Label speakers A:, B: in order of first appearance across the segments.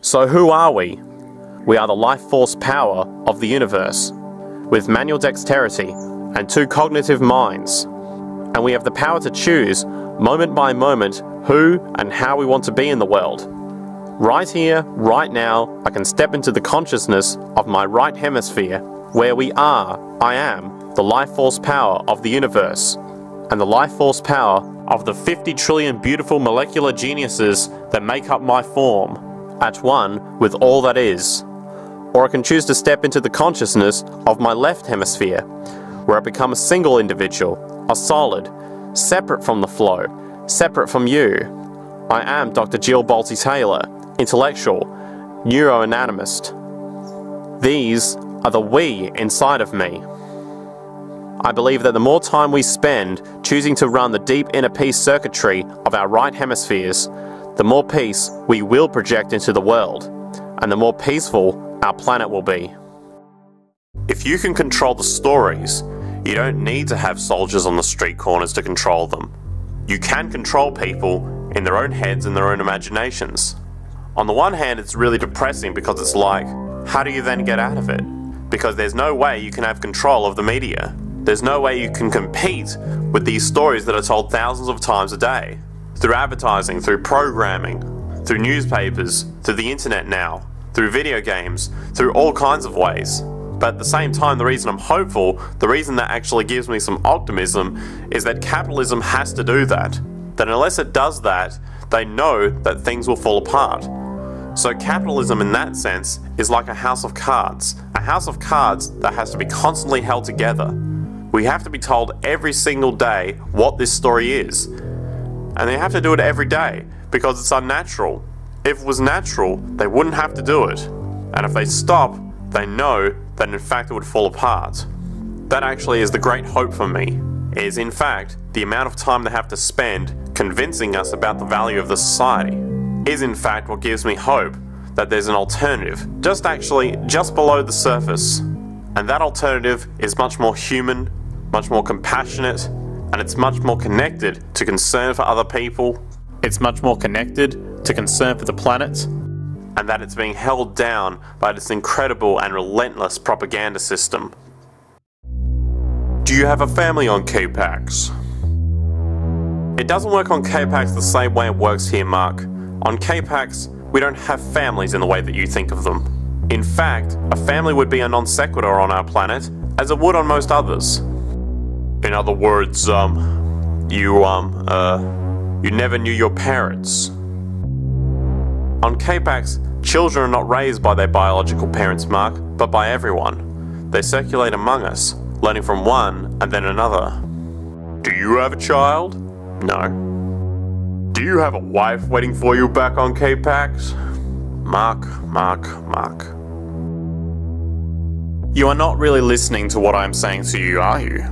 A: So who are we? We are the life force power of the universe, with manual dexterity and 2 cognitive minds. And we have the power to choose, moment by moment, who and how we want to be in the world. Right here, right now, I can step into the consciousness of my right hemisphere, where I am, the life force power of the universe, and the life force power of the 50 trillion beautiful molecular geniuses that make up my form, at one with all that is. Or I can choose to step into the consciousness of my left hemisphere, where I become a single individual, a solid, separate from the flow, separate from you. I am Dr. Jill Bolte Taylor, intellectual, neuroanatomist. These are the we inside of me. I believe that the more time we spend choosing to run the deep inner peace circuitry of our right hemispheres, the more peace we will project into the world, and the more peaceful our planet will be. If you can control the stories, you don't need to have soldiers on the street corners to control them. You can control people in their own heads and their own imaginations. On the one hand, it's really depressing because it's like, how do you then get out of it? Because there's no way you can have control of the media. There's no way you can compete with these stories that are told thousands of times a day. Through advertising, through programming, through newspapers, through the internet now, through video games, through all kinds of ways. But at the same time, the reason I'm hopeful, the reason that actually gives me some optimism, is that capitalism has to do that. That unless it does that, they know that things will fall apart. So capitalism in that sense is like a house of cards that has to be constantly held together. We have to be told every single day what this story is. And they have to do it every day because it's unnatural. If it was natural, they wouldn't have to do it. And if they stop, they know that in fact it would fall apart. That actually is the great hope for me, is in fact the amount of time they have to spend convincing us about the value of the society is in fact what gives me hope that there's an alternative, just below the surface. And that alternative is much more human, much more compassionate, and it's much more connected to concern for other people. It's much more connected to concern for the planet, and that it's being held down by this incredible and relentless propaganda system. Do you have a family on K-Pax? It doesn't work on K-Pax the same way it works here, Mark. On K-Pax, we don't have families in the way that you think of them. In fact, a family would be a non sequitur on our planet, as it would on most others. In other words, you never knew your parents. On K-Pax, children are not raised by their biological parents, Mark, but by everyone. They circulate among us, learning from one and then another. Do you have a child? No. Do you have a wife waiting for you back on K-Pax? Mark. You are not really listening to what I am saying to you, are you?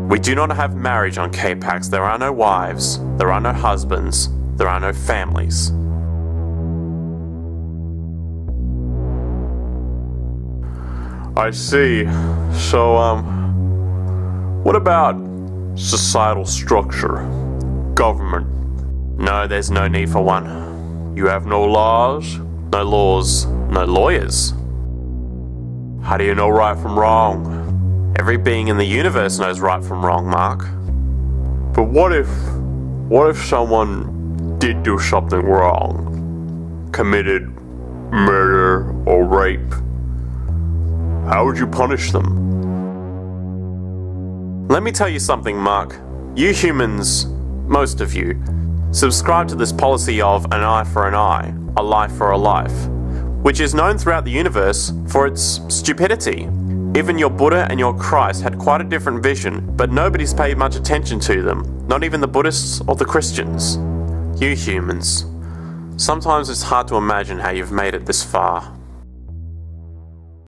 A: We do not have marriage on K-Pax. There are no wives, there are no husbands, there are no families. I see. So, what about societal structure? Government? No, there's no need for one. You have no laws, no lawyers. How do you know right from wrong? Every being in the universe knows right from wrong, Mark. But what if someone did do something wrong? Committed murder or rape? How would you punish them? Let me tell you something, Mark. You humans, most of you, subscribe to this policy of an eye for an eye, a life for a life, which is known throughout the universe for its stupidity. Even your Buddha and your Christ had quite a different vision, but nobody's paid much attention to them, not even the Buddhists or the Christians. You humans. Sometimes it's hard to imagine how you've made it this far.